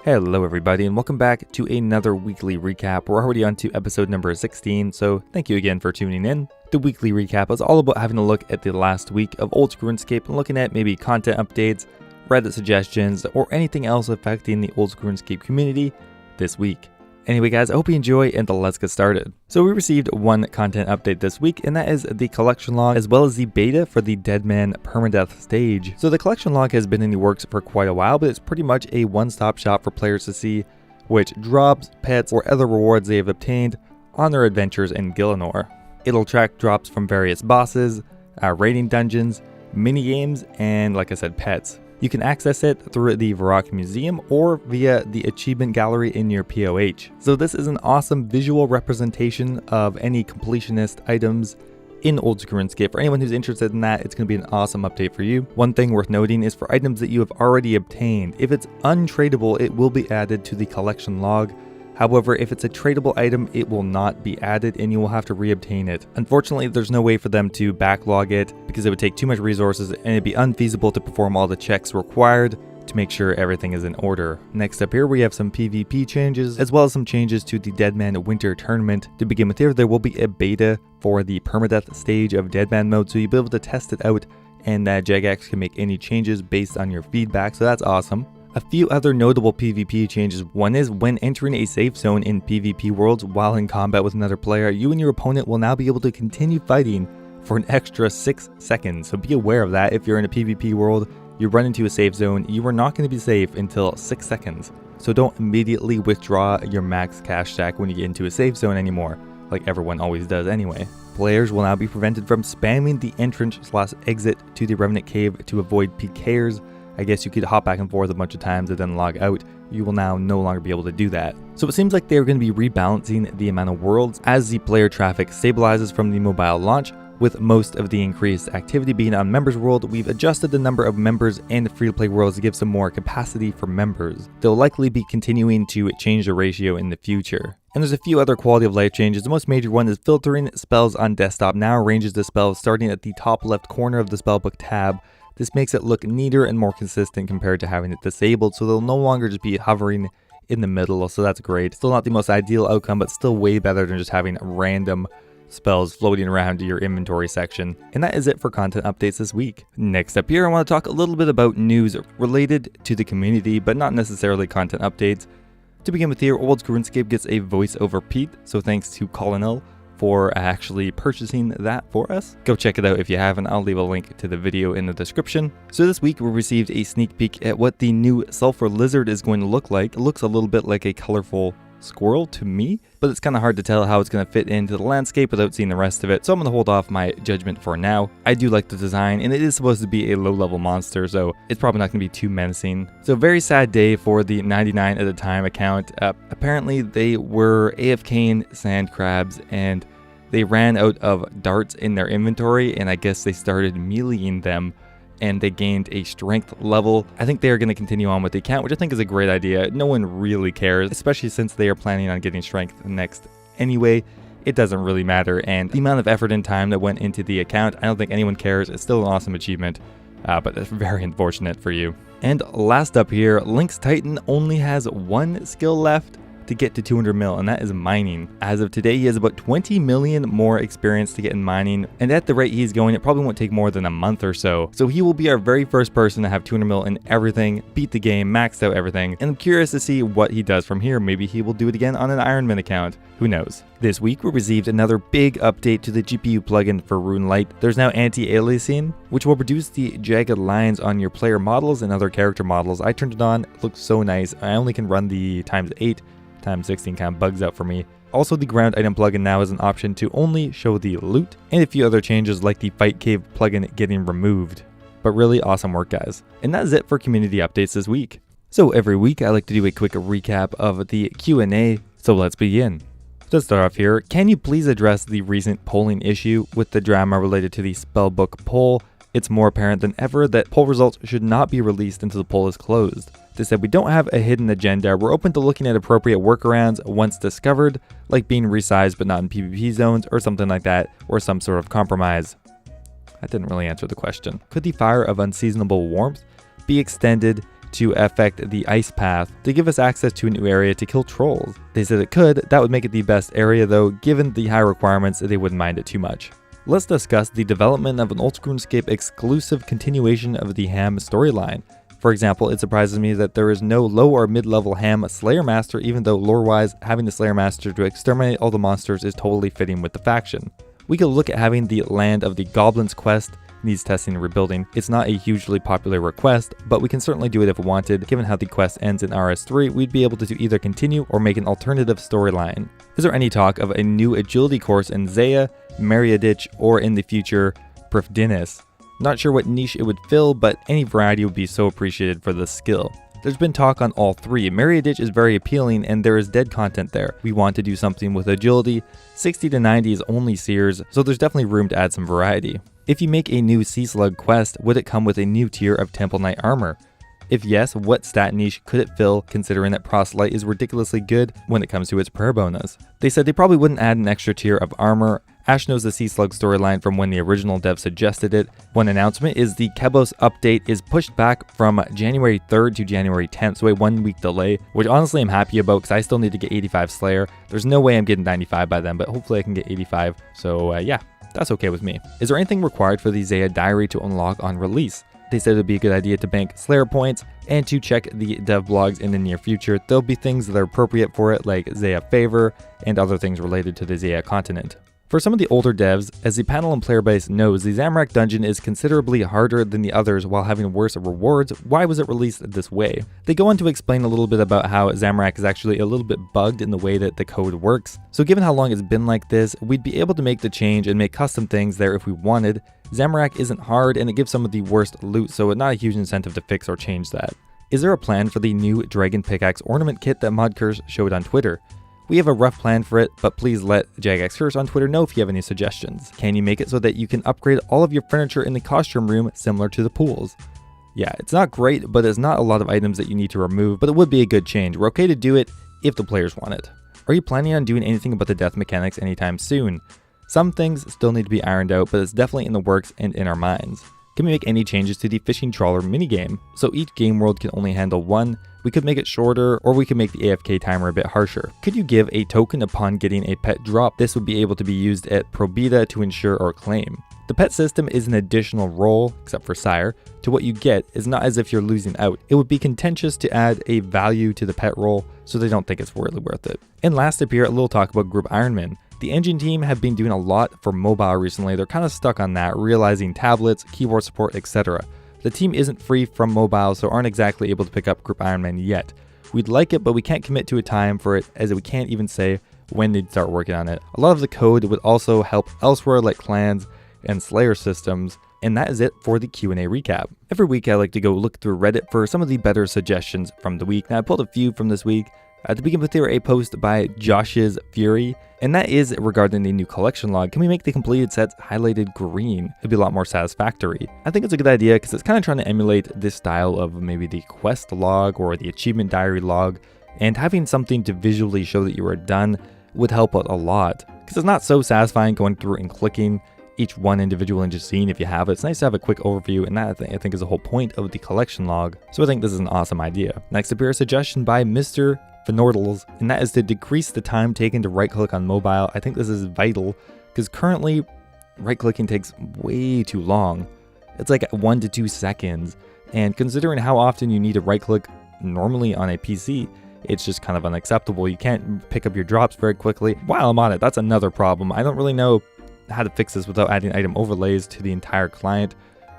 Hello everybody and welcome back to another weekly recap. We're already on to episode number 16, so thank you again for tuning in. The weekly recap is all about having a look at the last week of Old School RuneScape and looking at maybe content updates, Reddit suggestions, or anything else affecting the Old School RuneScape community this week. Anyway guys, I hope you enjoy and let's get started. So we received one content update this week, and that is the collection log as well as the beta for the Deadman permadeath stage. So the collection log has been in the works for quite a while, but it's pretty much a one-stop shop for players to see which drops, pets, or other rewards they have obtained on their adventures in Gielinor. It'll track drops from various bosses, raiding dungeons, minigames, and like I said, pets. You can access it through the Varrock Museum or via the achievement gallery in your POH. So this is an awesome visual representation of any completionist items in Old School RuneScape. For anyone who's interested in that, it's going to be an awesome update for you. One thing worth noting is for items that you have already obtained, if it's untradeable, it will be added to the collection log. However, if it's a tradable item, it will not be added and you will have to reobtain it. Unfortunately, there's no way for them to backlog it because it would take too much resources and it'd be unfeasible to perform all the checks required to make sure everything is in order. Next up here, we have some PvP changes as well as some changes to the Deadman Winter Tournament. To begin with here, there will be a beta for the permadeath stage of Deadman mode, so you'll be able to test it out and Jagged can make any changes based on your feedback, so that's awesome. A few other notable PvP changes. One is when entering a safe zone in PvP worlds while in combat with another player, you and your opponent will now be able to continue fighting for an extra 6 seconds. So be aware of that. If you're in a PvP world, you run into a safe zone, you are not going to be safe until 6 seconds. So don't immediately withdraw your max cash stack when you get into a safe zone anymore, like everyone always does anyway. Players will now be prevented from spamming the entrance/exit to the Revenant Cave to avoid PKers. I guess you could hop back and forth a bunch of times and then log out. You will now no longer be able to do that. So it seems like they're going to be rebalancing the amount of worlds as the player traffic stabilizes from the mobile launch, with most of the increased activity being on Members World. We've adjusted the number of members and free-to-play worlds to give some more capacity for members. They'll likely be continuing to change the ratio in the future. And there's a few other quality of life changes. The most major one is filtering spells on desktop now arranges the spells starting at the top left corner of the Spellbook tab. This makes it look neater and more consistent compared to having it disabled, so they'll no longer just be hovering in the middle, so that's great. Still not the most ideal outcome, but still way better than just having random spells floating around your inventory section. And that is it for content updates this week. Next up here, I want to talk a little bit about news related to the community, but not necessarily content updates. To begin with here, Old School RuneScape gets a voiceover Pete, so thanks to Colonel for actually purchasing that for us. Go check it out if you haven't. I'll leave a link to the video in the description. So this week we received a sneak peek at what the new Sulfur Lizard is going to look like. It looks a little bit like a colorful squirrel to me, but it's kind of hard to tell how it's going to fit into the landscape without seeing the rest of it, so I'm going to hold off my judgment for now. I do like the design, and it is supposed to be a low-level monster, so it's probably not going to be too menacing. So very sad day for the 99 at a time account. Apparently they were AFKing sand crabs, and they ran out of darts in their inventory, and I guess they started meleeing them, and they gained a strength level. I think they are going to continue on with the account, which I think is a great idea. No one really cares, especially since they are planning on getting strength next anyway. It doesn't really matter, and the amount of effort and time that went into the account, I don't think anyone cares. It's still an awesome achievement, but it's very unfortunate for you. And last up here, Link's Titan only has one skill left to get to 200 mil, and that is mining. As of today, he has about 20 million more experience to get in mining, and at the rate he's going, it probably won't take more than a month or so. So he will be our very first person to have 200 mil in everything, beat the game, maxed out everything, and I'm curious to see what he does from here. Maybe he will do it again on an Ironman account. Who knows? This week, we received another big update to the GPU plugin for RuneLite. There's now anti-aliasing, which will reduce the jagged lines on your player models and other character models. I turned it on, it looks so nice. I only can run the ×8. ×16 kind of bugs out for me. Also, the ground item plugin now has an option to only show the loot, and a few other changes like the fight cave plugin getting removed. But really awesome work, guys. And that is it for community updates this week. So every week I like to do a quick recap of the Q&A, so let's begin. To start off here, can you please address the recent polling issue with the drama related to the Spellbook Poll? It's more apparent than ever that poll results should not be released until the poll is closed. They said we don't have a hidden agenda, we're open to looking at appropriate workarounds once discovered, like being resized but not in PvP zones or something like that, or some sort of compromise. That didn't really answer the question. Could the Fire of Unseasonable Warmth be extended to affect the ice path to give us access to a new area to kill trolls. They said it could. That would make it the best area though, given the high requirements, they wouldn't mind it too much. Let's discuss the development of an Ultimate RuneScape exclusive continuation of the Ham storyline. For example, it surprises me that there is no low or mid-level Ham Slayer Master, even though lore-wise, having the Slayer Master to exterminate all the monsters is totally fitting with the faction. We could look at having the Land of the Goblins quest, needs testing and rebuilding. It's not a hugely popular request, but we can certainly do it if wanted. Given how the quest ends in RS3, we'd be able to either continue or make an alternative storyline. Is there any talk of a new agility course in Zeya, Mariadich, or in the future, Prifdinis? Not sure what niche it would fill, but any variety would be so appreciated for this skill. There's been talk on all three. Mariadich is very appealing and there is dead content there. We want to do something with agility. 60 to 90 is only Seers, so there's definitely room to add some variety. If you make a new Sea Slug quest, would it come with a new tier of Temple Knight armor? If yes, what stat niche could it fill, considering that Proselyte is ridiculously good when it comes to its prayer bonus? They said they probably wouldn't add an extra tier of armor. Ash knows the Sea Slug storyline from when the original dev suggested it. One announcement is the Kebos update is pushed back from January 3rd to January 10th, so a 1 week delay, which honestly I'm happy about because I still need to get 85 Slayer. There's no way I'm getting 95 by then, but hopefully I can get 85, so yeah, that's okay with me. Is there anything required for the Zeya diary to unlock on release? They said it would be a good idea to bank Slayer points and to check the dev blogs in the near future. There'll be things that are appropriate for it, like Zeya favor and other things related to the Zeya continent. For some of the older devs, as the panel and player base knows, the Zamorak dungeon is considerably harder than the others while having worse rewards. Why was it released this way? They go on to explain a little bit about how Zamorak is actually a little bit bugged in the way that the code works. So given how long it's been like this, we'd be able to make the change and make custom things there if we wanted. Zamorak isn't hard and it gives some of the worst loot, so it's not a huge incentive to fix or change that. Is there a plan for the new Dragon Pickaxe ornament kit that Modcurse showed on Twitter? We have a rough plan for it, but please let JagXCurse on Twitter know if you have any suggestions. Can you make it so that you can upgrade all of your furniture in the costume room similar to the pools? Yeah, it's not great, but there's not a lot of items that you need to remove, but it would be a good change. We're okay to do it if the players want it. Are you planning on doing anything about the death mechanics anytime soon? Some things still need to be ironed out, but it's definitely in the works and in our minds. Can we make any changes to the fishing trawler minigame? So each game world can only handle one. We could make it shorter, or we could make the AFK timer a bit harsher. Could you give a token upon getting a pet drop? This would be able to be used at Pro Beta to ensure or claim. The pet system is an additional roll, except for Sire, to what you get. Is not as if you're losing out. It would be contentious to add a value to the pet roll, so they don't think it's really worth it. And last up here, a little talk about Group Ironman. The engine team have been doing a lot for mobile recently. They're kind of stuck on that, realizing tablets, keyboard support, etc. The team isn't free from mobile, so aren't exactly able to pick up Group Ironman yet. We'd like it, but we can't commit to a time for it, as we can't even say when they'd start working on it. A lot of the code would also help elsewhere like clans and Slayer systems, and that is it for the Q&A recap. Every week I like to go look through Reddit for some of the better suggestions from the week. Now I pulled a few from this week. To begin with, there a post by Josh's Fury, and that is regarding the new collection log. Can we make the completed sets highlighted green? It'd be a lot more satisfactory. I think it's a good idea because it's kind of trying to emulate this style of maybe the quest log or the achievement diary log, and having something to visually show that you are done would help out a lot, because it's not so satisfying going through and clicking each one individual and just seeing if you have it. It's nice to have a quick overview, and that I think is the whole point of the collection log. So I think this is an awesome idea. Next up here, a suggestion by Mr. Finordles, and that is to decrease the time taken to right click on mobile. I think this is vital because currently right clicking takes way too long. It's like 1 to 2 seconds, and considering how often you need to right click normally on a PC, it's just kind of unacceptable. You can't pick up your drops very quickly. While I'm on it, that's another problem. I don't really know how to fix this without adding item overlays to the entire client,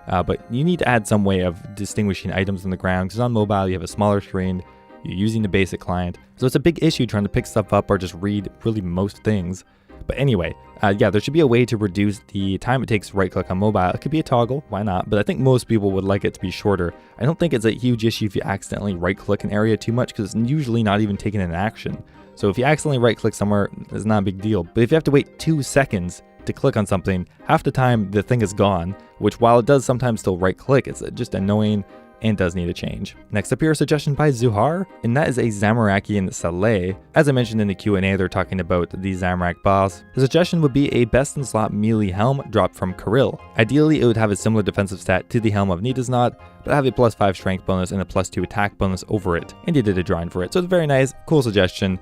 but you need to add some way of distinguishing items on the ground, because on mobile you have a smaller screen, you're using the basic client, so it's a big issue trying to pick stuff up or just read really most things. But anyway, yeah, there should be a way to reduce the time it takes to right click on mobile. It could be a toggle, why not? But I think most people would like it to be shorter. I don't think it's a huge issue if you accidentally right click an area too much, because it's usually not even taking an action. So if you accidentally right click somewhere, it's not a big deal. But if you have to wait 2 seconds to click on something, half the time the thing is gone, which while it does sometimes still right click, it's just annoying and does need a change. Next up here, a suggestion by Zuhar, and that is a Zamorakian Salet. As I mentioned in the Q&A, they're talking about the Zamorak boss. The suggestion would be a best in slot melee helm dropped from Kirill. Ideally, it would have a similar defensive stat to the helm of Nidasnot, but have a +5 strength bonus and a +2 attack bonus over it, and he did a drawing for it. So it's very nice, cool suggestion.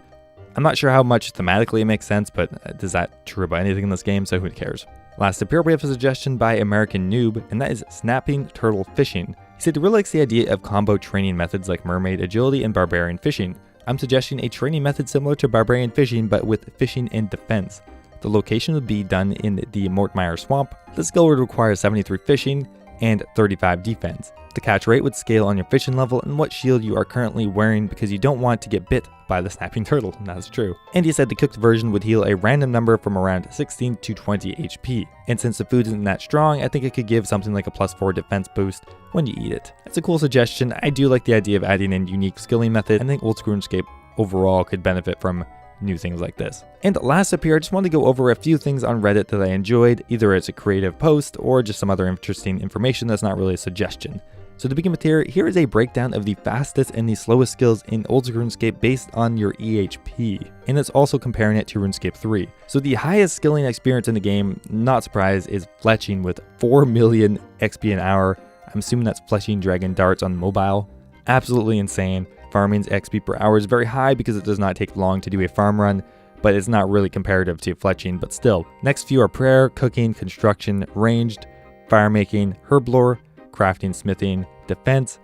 I'm not sure how much thematically it makes sense, but is that true about anything in this game, so who cares? Last up here, we have a suggestion by American Noob, and that is snapping turtle fishing. He said he really likes the idea of combo training methods like mermaid agility and barbarian fishing. I'm suggesting a training method similar to barbarian fishing, but with fishing and defense. The location would be done in the Mortmire Swamp. The skill would require 73 fishing and 35 defense. The catch rate would scale on your fishing level and what shield you are currently wearing because you don't want to get bit by the snapping turtle, and that's true. And he said the cooked version would heal a random number from around 16 to 20 HP. And since the food isn't that strong, I think it could give something like a +4 defense boost when you eat it. It's a cool suggestion. I do like the idea of adding in unique skilling method. I think Old School RuneScape overall could benefit from new things like this. And last up here, I just wanted to go over a few things on Reddit that I enjoyed, either as a creative post or just some other interesting information that's not really a suggestion. So to begin with here is a breakdown of the fastest and the slowest skills in Old School RuneScape based on your EHP, and it's also comparing it to RuneScape 3. So the highest skilling experience in the game, not surprised, is fletching with 4 million XP an hour. I'm assuming that's fletching dragon darts on mobile. Absolutely insane. Farming's XP per hour is very high because it does not take long to do a farm run, but it's not really comparative to fletching, but still. Next few are prayer, cooking, construction, ranged, fire making, herb lore, crafting, smithing, defense,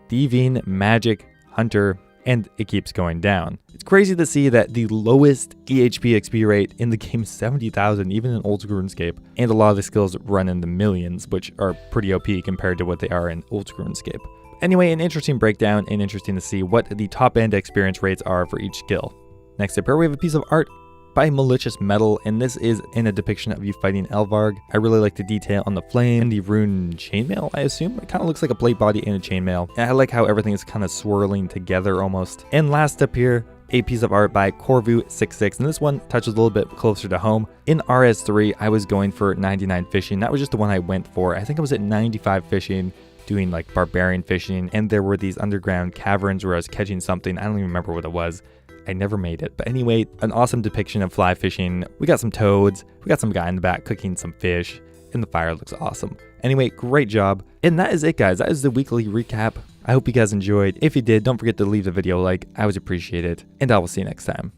thieving, magic, hunter, and it keeps going down. It's crazy to see that the lowest EHP XP rate in the game is 70,000, even in Old School RuneScape, and a lot of the skills run in the millions, which are pretty OP compared to what they are in Old School RuneScape. Anyway, an interesting breakdown and interesting to see what the top end experience rates are for each skill. Next up here we have a piece of art by Malicious Metal, and this is in a depiction of you fighting Elvarg. I really like the detail on the flame and the rune chainmail, I assume. It kind of looks like a plate body and a chainmail. And I like how everything is kind of swirling together almost. And last up here, a piece of art by Corvu66, and this one touches a little bit closer to home. In RS3, I was going for 99 fishing. That was just the one I went for. I think I was at 95 fishing, doing like barbarian fishing, and there were these underground caverns where I was catching something. I don't even remember what it was. I never made it. But anyway, an awesome depiction of fly fishing. We got some toads, we got some guy in the back cooking some fish, and the fire looks awesome. Anyway, great job. And that is it, guys. That is the weekly recap. I hope you guys enjoyed. If you did, don't forget to leave the video a like. I always appreciate it. And I will see you next time.